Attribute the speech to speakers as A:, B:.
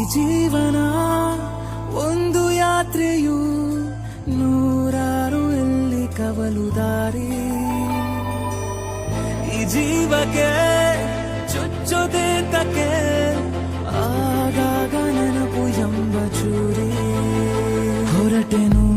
A: ಜೀವನ ಒಂದು ಯಾತ್ರೆಯು ನೂರಾರು ಎಲ್ಲಿ ಕವಲು ದಾರಿ ಈ ಜೀವಕ್ಕೆ ಚುಚ್ಚೋದೆ ತಕ್ಕೆ ಆಗಾಗ ನೆನಪು ಎಂಬ ಚೂರಿ ಹೊರಟೆನು